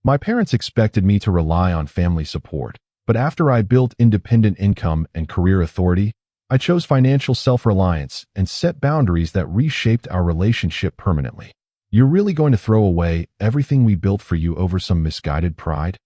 My parents expected me to rely on family support, but after I built independent income and career authority, I chose financial self-reliance and set boundaries that reshaped our relationship permanently. You're really going to throw away everything we built for you over some misguided pride?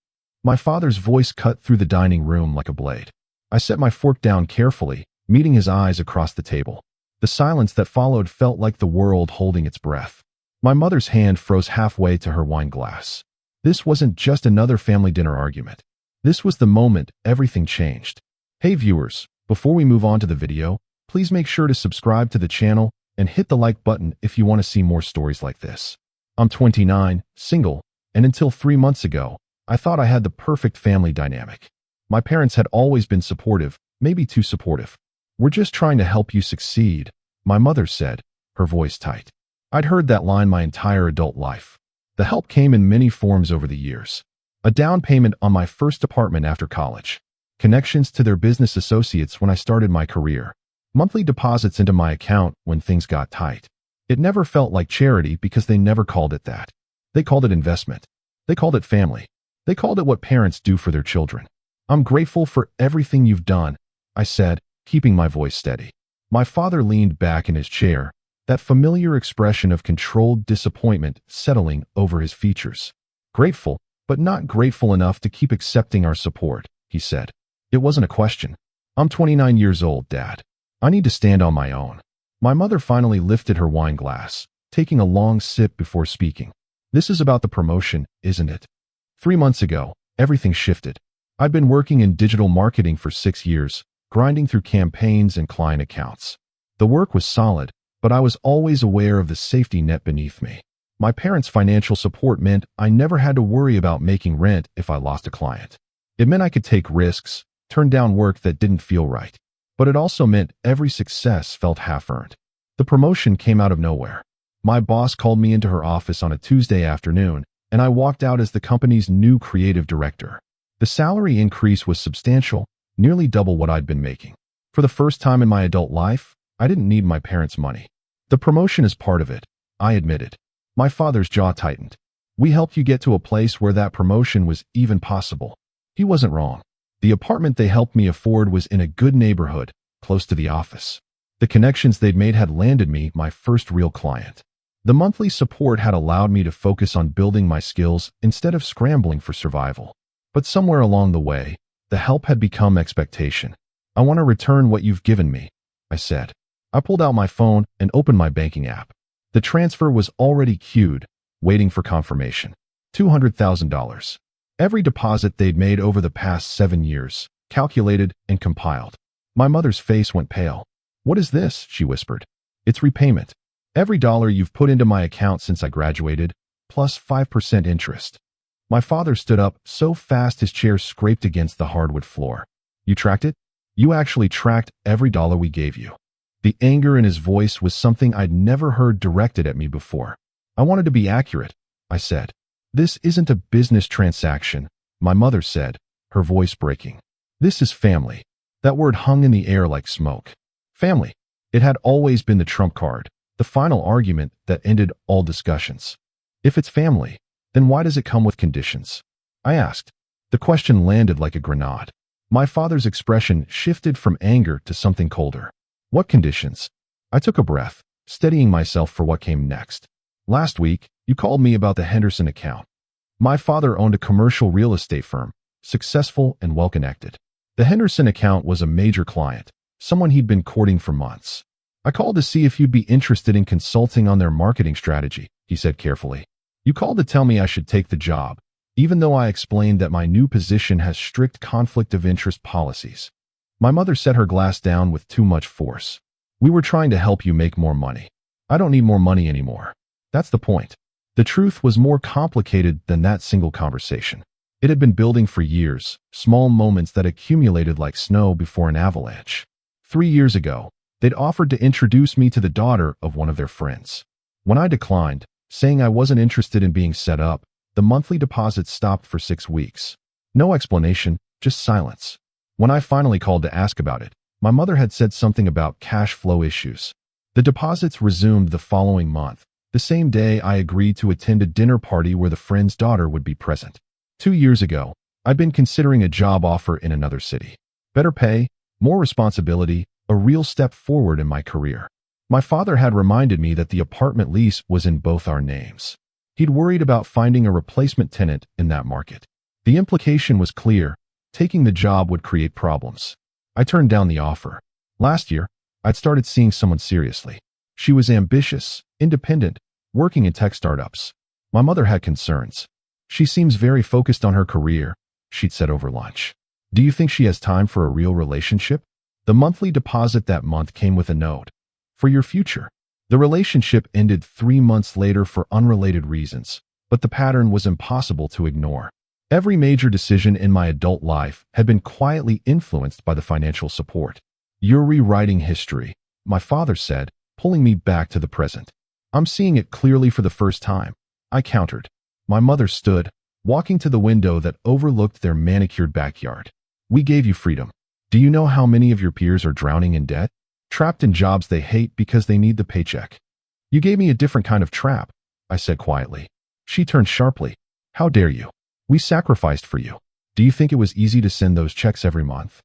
My father's voice cut through the dining room like a blade. I set my fork down carefully, meeting his eyes across the table. The silence that followed felt like the world holding its breath. My mother's hand froze halfway to her wine glass. This wasn't just another family dinner argument. This was the moment everything changed. Hey viewers, before we move on to the video, please make sure to subscribe to the channel and hit the like button if you want to see more stories like this. I'm 29, single, and until 3 months ago, I thought I had the perfect family dynamic. My parents had always been supportive, maybe too supportive. "We're just trying to help you succeed," my mother said, her voice tight. I'd heard that line my entire adult life. The help came in many forms over the years. A down payment on my first apartment after college. Connections to their business associates when I started my career. Monthly deposits into my account when things got tight. It never felt like charity because they never called it that. They called it investment. They called it family. They called it what parents do for their children. "I'm grateful for everything you've done," I said, keeping my voice steady. My father leaned back in his chair, that familiar expression of controlled disappointment settling over his features. "Grateful, but not grateful enough to keep accepting our support," he said. It wasn't a question. "I'm 29 years old, Dad. I need to stand on my own." My mother finally lifted her wine glass, taking a long sip before speaking. "This is about the promotion, isn't it?" 3 months ago, everything shifted. I'd been working in digital marketing for 6 years, grinding through campaigns and client accounts. The work was solid, but I was always aware of the safety net beneath me. My parents' financial support meant I never had to worry about making rent if I lost a client. It meant I could take risks, turn down work that didn't feel right. But it also meant every success felt half-earned. The promotion came out of nowhere. My boss called me into her office on a Tuesday afternoon, and I walked out as the company's new creative director. The salary increase was substantial, nearly double what I'd been making. For the first time in my adult life, I didn't need my parents' money. "The promotion is part of it," I admitted. My father's jaw tightened. "We helped you get to a place where that promotion was even possible." He wasn't wrong. The apartment they helped me afford was in a good neighborhood, close to the office. The connections they'd made had landed me my first real client. The monthly support had allowed me to focus on building my skills instead of scrambling for survival. But somewhere along the way, the help had become expectation. "I want to return what you've given me," I said. I pulled out my phone and opened my banking app. The transfer was already queued, waiting for confirmation. $200,000. Every deposit they'd made over the past 7 years, calculated and compiled. My mother's face went pale. "What is this?" she whispered. "It's repayment. Every dollar you've put into my account since I graduated, plus 5% interest." My father stood up so fast his chair scraped against the hardwood floor. "You tracked it? You actually tracked every dollar we gave you." The anger in his voice was something I'd never heard directed at me before. "I wanted to be accurate," I said. "This isn't a business transaction," my mother said, her voice breaking. "This is family." That word hung in the air like smoke. Family. It had always been the trump card, the final argument that ended all discussions. If it's family, then why does it come with conditions? I asked. The question landed like a grenade. My father's expression shifted from anger to something colder. "What conditions?" I took a breath, steadying myself for what came next. "Last week, you called me about the Henderson account." My father owned a commercial real estate firm, successful and well-connected. The Henderson account was a major client, someone he'd been courting for months. "I called to see if you'd be interested in consulting on their marketing strategy," he said carefully. "You called to tell me I should take the job, even though I explained that my new position has strict conflict of interest policies." My mother set her glass down with too much force. "We were trying to help you make more money. I don't need more money anymore. That's the point." The truth was more complicated than that single conversation. It had been building for years, small moments that accumulated like snow before an avalanche. 3 years ago, they'd offered to introduce me to the daughter of one of their friends. When I declined, saying I wasn't interested in being set up, the monthly deposit stopped for 6 weeks. No explanation, just silence. When I finally called to ask about it, my mother had said something about cash flow issues. The deposits resumed the following month, The same day, I agreed to attend a dinner party where the friend's daughter would be present. 2 years ago, I'd been considering a job offer in another city. Better pay, more responsibility, a real step forward in my career. My father had reminded me that the apartment lease was in both our names. He'd worried about finding a replacement tenant in that market. The implication was clear: taking the job would create problems. I turned down the offer. Last year, I'd started seeing someone seriously. She was ambitious, independent, working in tech startups. My mother had concerns. "She seems very focused on her career," she'd said over lunch. "Do you think she has time for a real relationship?" The monthly deposit that month came with a note: "For your future." The relationship ended 3 months later for unrelated reasons, but the pattern was impossible to ignore. Every major decision in my adult life had been quietly influenced by the financial support. "You're rewriting history," my father said, pulling me back to the present. "I'm seeing it clearly for the first time," I countered. My mother stood, walking to the window that overlooked their manicured backyard. "We gave you freedom. Do you know how many of your peers are drowning in debt? Trapped in jobs they hate because they need the paycheck. You gave me a different kind of trap," I said quietly. She turned sharply. "How dare you? We sacrificed for you. Do you think it was easy to send those checks every month?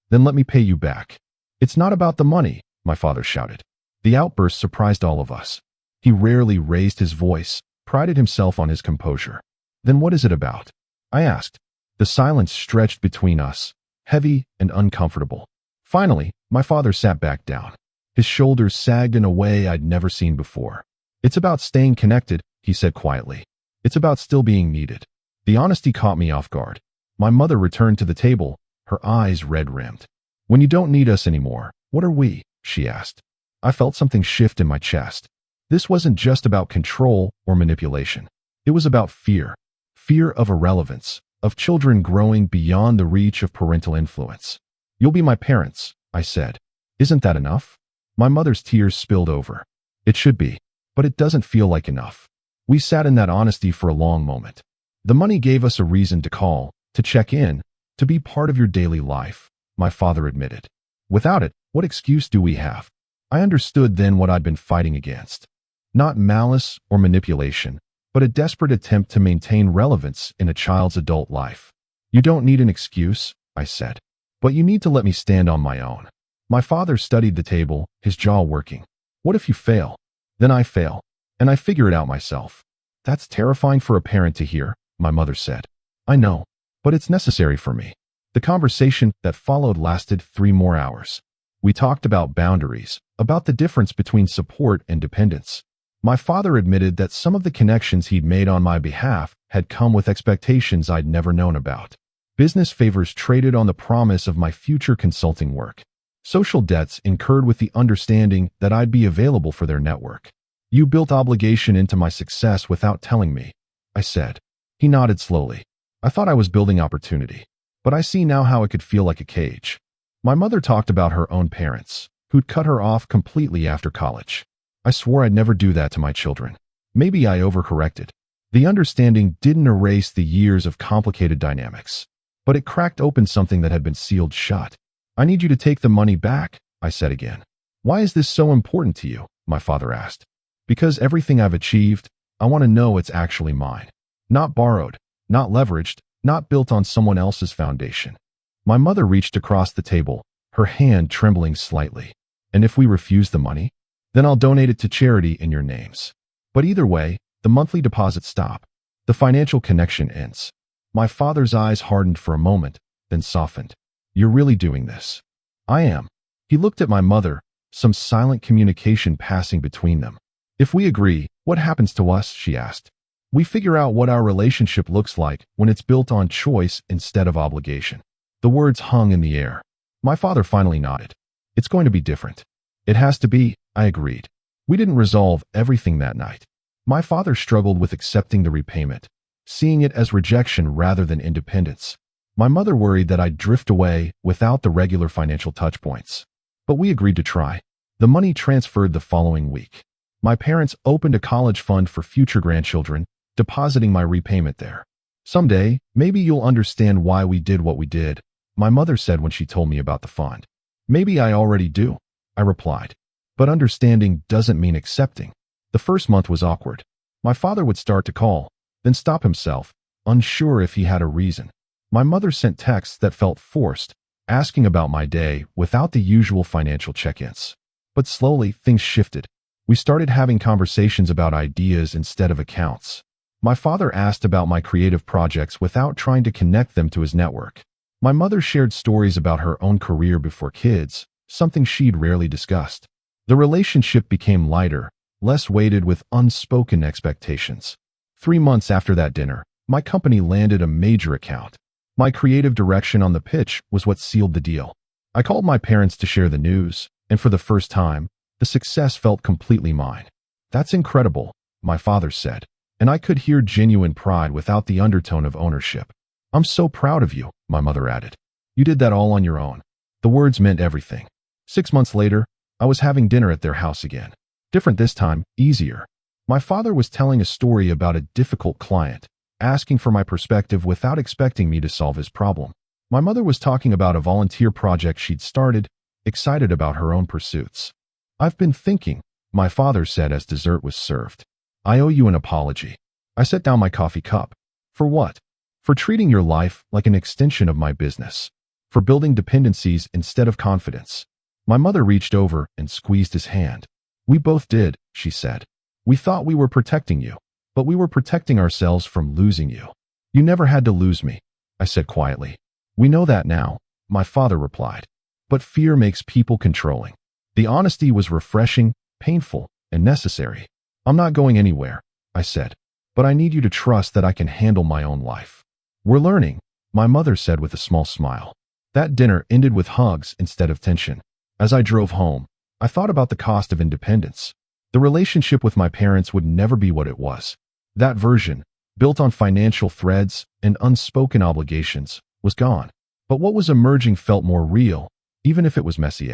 Then let me pay you back." "It's not about the money," my father shouted. The outburst surprised all of us. He rarely raised his voice, prided himself on his composure. "Then what is it about?" I asked. The silence stretched between us, heavy and uncomfortable. Finally, my father sat back down. His shoulders sagged in a way I'd never seen before. "It's about staying connected," he said quietly. "It's about still being needed." The honesty caught me off guard. My mother returned to the table, her eyes red-rimmed. "When you don't need us anymore, what are we?" she asked. I felt something shift in my chest. This wasn't just about control or manipulation. It was about fear. Fear of irrelevance, of children growing beyond the reach of parental influence. "You'll be my parents," I said. "Isn't that enough?" My mother's tears spilled over. "It should be, but it doesn't feel like enough." We sat in that honesty for a long moment. "The money gave us a reason to call, to check in, to be part of your daily life," my father admitted. "Without it, what excuse do we have?" I understood then what I'd been fighting against. Not malice or manipulation, but a desperate attempt to maintain relevance in a child's adult life. "You don't need an excuse," I said, "but you need to let me stand on my own." My father studied the table, his jaw working. "What if you fail?" "Then I fail, and I figure it out myself." "That's terrifying for a parent to hear," my mother said. "I know, but it's necessary for me." The conversation that followed lasted 3 more hours. We talked about boundaries, about the difference between support and dependence. My father admitted that some of the connections he'd made on my behalf had come with expectations I'd never known about. Business favors traded on the promise of my future consulting work. Social debts incurred with the understanding that I'd be available for their network. "You built obligation into my success without telling me," I said. He nodded slowly. "I thought I was building opportunity, but I see now how it could feel like a cage." My mother talked about her own parents, who'd cut her off completely after college. I swore I'd never do that to my children. Maybe I overcorrected. The understanding didn't erase the years of complicated dynamics, but it cracked open something that had been sealed shut. "I need you to take the money back," I said again. "Why is this so important to you?" my father asked. "Because everything I've achieved, I want to know it's actually mine. Not borrowed, not leveraged, not built on someone else's foundation." My mother reached across the table, her hand trembling slightly. "And if we refuse the money? Then I'll donate it to charity in your names." But either way, the monthly deposits stop. The financial connection ends. My father's eyes hardened for a moment, then softened. "You're really doing this?" "I am." He looked at my mother, some silent communication passing between them. "If we agree, what happens to us?" she asked. "We figure out what our relationship looks like when it's built on choice instead of obligation." The words hung in the air. My father finally nodded. "It's going to be different." "It has to be," I agreed. We didn't resolve everything that night. My father struggled with accepting the repayment, seeing it as rejection rather than independence. My mother worried that I'd drift away without the regular financial touchpoints. But we agreed to try. The money transferred the following week. My parents opened a college fund for future grandchildren, depositing my repayment there. "Someday, maybe you'll understand why we did what we did," my mother said when she told me about the fund. "Maybe I already do," I replied. "But understanding doesn't mean accepting." The first month was awkward. My father would start to call, then stop himself, unsure if he had a reason. My mother sent texts that felt forced, asking about my day without the usual financial check-ins. But slowly, things shifted. We started having conversations about ideas instead of accounts. My father asked about my creative projects without trying to connect them to his network. My mother shared stories about her own career before kids, something she'd rarely discussed. The relationship became lighter, less weighted with unspoken expectations. 3 months after that dinner, my company landed a major account. My creative direction on the pitch was what sealed the deal. I called my parents to share the news, and for the first time, the success felt completely mine. "That's incredible," my father said, and I could hear genuine pride without the undertone of ownership. "I'm so proud of you," my mother added. "You did that all on your own." The words meant everything. 6 months later, I was having dinner at their house again. Different this time, easier. My father was telling a story about a difficult client, asking for my perspective without expecting me to solve his problem. My mother was talking about a volunteer project she'd started, excited about her own pursuits. "I've been thinking," my father said as dessert was served. "I owe you an apology." I set down my coffee cup. "For what?" "For treating your life like an extension of my business. For building dependencies instead of confidence." My mother reached over and squeezed his hand. "We both did," she said. "We thought we were protecting you, but we were protecting ourselves from losing you." "You never had to lose me," I said quietly. "We know that now," my father replied. "But fear makes people controlling." The honesty was refreshing, painful, and necessary. "I'm not going anywhere," I said, "but I need you to trust that I can handle my own life." "We're learning," my mother said with a small smile. That dinner ended with hugs instead of tension. As I drove home, I thought about the cost of independence. The relationship with my parents would never be what it was. That version, built on financial threads and unspoken obligations, was gone. But what was emerging felt more real, even if it was messy.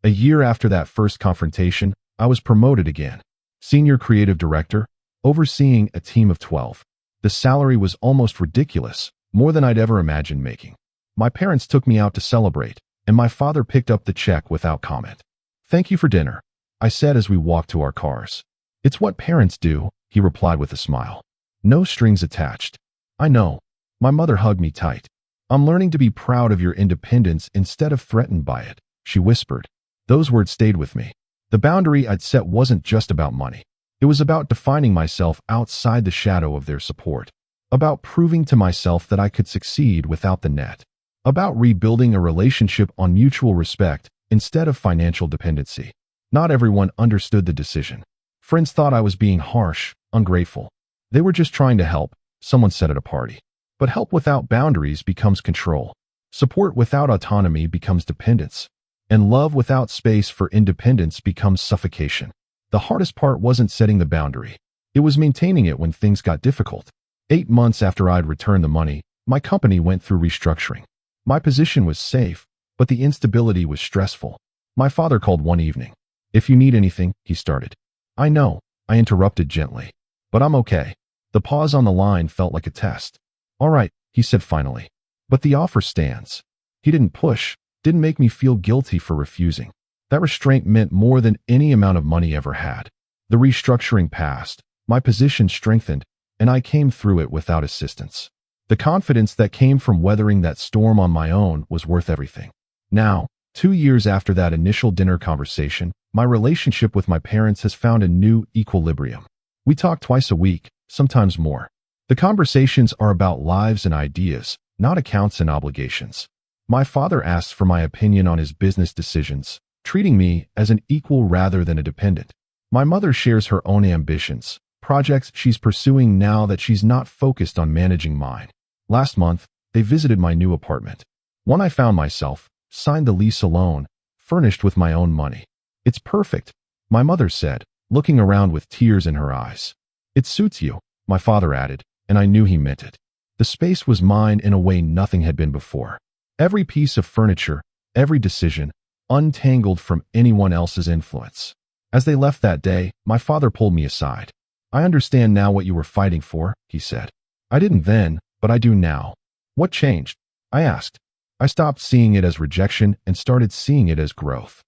A year after that first confrontation, I was promoted again. Senior creative director, overseeing a team of 12. The salary was almost ridiculous, more than I'd ever imagined making. My parents took me out to celebrate, and my father picked up the check without comment. "Thank you for dinner," I said as we walked to our cars. "It's what parents do," he replied with a smile. "No strings attached." "I know." My mother hugged me tight. "I'm learning to be proud of your independence instead of threatened by it," she whispered. Those words stayed with me. The boundary I'd set wasn't just about money. It was about defining myself outside the shadow of their support. About proving to myself that I could succeed without the net. About rebuilding a relationship on mutual respect instead of financial dependency. Not everyone understood the decision. Friends thought I was being harsh, ungrateful. They were just trying to help, someone said at a party. But help without boundaries becomes control. Support without autonomy becomes dependence. And love without space for independence becomes suffocation. The hardest part wasn't setting the boundary. It was maintaining it when things got difficult. 8 months after I'd returned the money, my company went through restructuring. My position was safe, but the instability was stressful. My father called one evening. "If you need anything," he started. "I know," I interrupted gently. "But I'm okay." The pause on the line felt like a test. "All right," he said finally. "But the offer stands." He didn't push, didn't make me feel guilty for refusing. That restraint meant more than any amount of money ever had. The restructuring passed, my position strengthened, and I came through it without assistance. The confidence that came from weathering that storm on my own was worth everything. Now, 2 years after that initial dinner conversation, my relationship with my parents has found a new equilibrium. We talk twice a week, sometimes more. The conversations are about lives and ideas, not accounts and obligations. My father asks for my opinion on his business decisions, treating me as an equal rather than a dependent. My mother shares her own ambitions, projects she's pursuing now that she's not focused on managing mine. Last month, they visited my new apartment. One I found myself, signed the lease alone, furnished with my own money. "It's perfect," my mother said, looking around with tears in her eyes. "It suits you," my father added, and I knew he meant it. The space was mine in a way nothing had been before. Every piece of furniture, every decision, untangled from anyone else's influence. As they left that day, my father pulled me aside. "I understand now what you were fighting for," he said. "I didn't then, but I do now." "What changed?" I asked. I stopped seeing it as rejection and started seeing it as growth.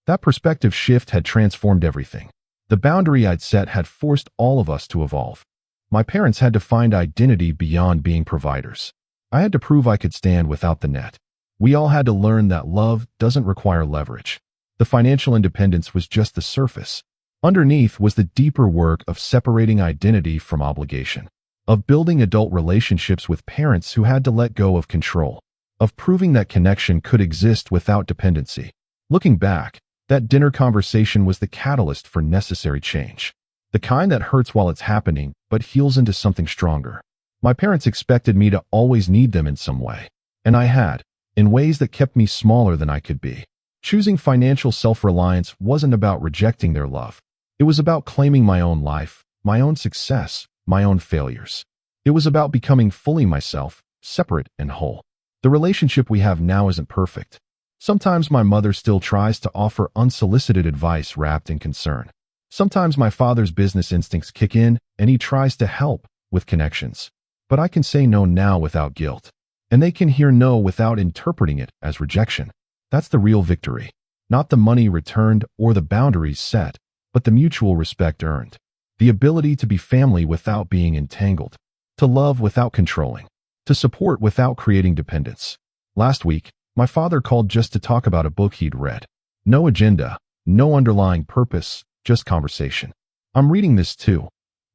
That perspective shift had transformed everything. The boundary I'd set had forced all of us to evolve. My parents had to find identity beyond being providers. I had to prove I could stand without the net. We all had to learn that love doesn't require leverage. The financial independence was just the surface. Underneath was the deeper work of separating identity from obligation, of building adult relationships with parents who had to let go of control, of proving that connection could exist without dependency. Looking back, that dinner conversation was the catalyst for necessary change. The kind that hurts while it's happening, but heals into something stronger. My parents expected me to always need them in some way, and I had, in ways that kept me smaller than I could be. Choosing financial self-reliance wasn't about rejecting their love. It was about claiming my own life, my own success, my own failures. It was about becoming fully myself, separate and whole. The relationship we have now isn't perfect. Sometimes my mother still tries to offer unsolicited advice wrapped in concern. Sometimes my father's business instincts kick in and he tries to help with connections. But I can say no now without guilt. And they can hear no without interpreting it as rejection. That's the real victory. Not the money returned or the boundaries set, but the mutual respect earned. The ability to be family without being entangled. To love without controlling. To support without creating dependence. Last week, my father called just to talk about a book he'd read. No agenda, no underlying purpose, just conversation. "I'm reading this too,"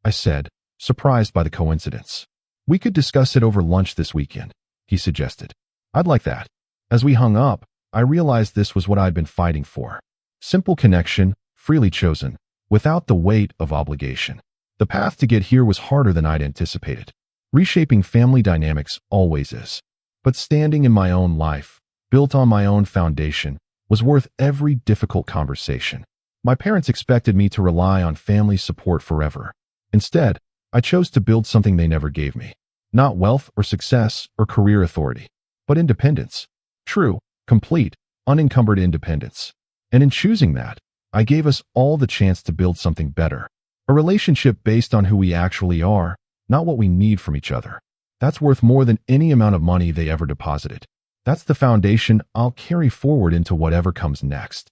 I said, surprised by the coincidence. "We could discuss it over lunch this weekend," he suggested. "I'd like that." As we hung up, I realized this was what I'd been fighting for. Simple connection, freely chosen, without the weight of obligation. The path to get here was harder than I'd anticipated. Reshaping family dynamics always is. But standing in my own life, built on my own foundation, was worth every difficult conversation. My parents expected me to rely on family support forever. Instead, I chose to build something they never gave me. Not wealth or success or career authority, but independence. True, complete, unencumbered independence. And in choosing that, I gave us all the chance to build something better. A relationship based on who we actually are, not what we need from each other. That's worth more than any amount of money they ever deposited. That's the foundation I'll carry forward into whatever comes next.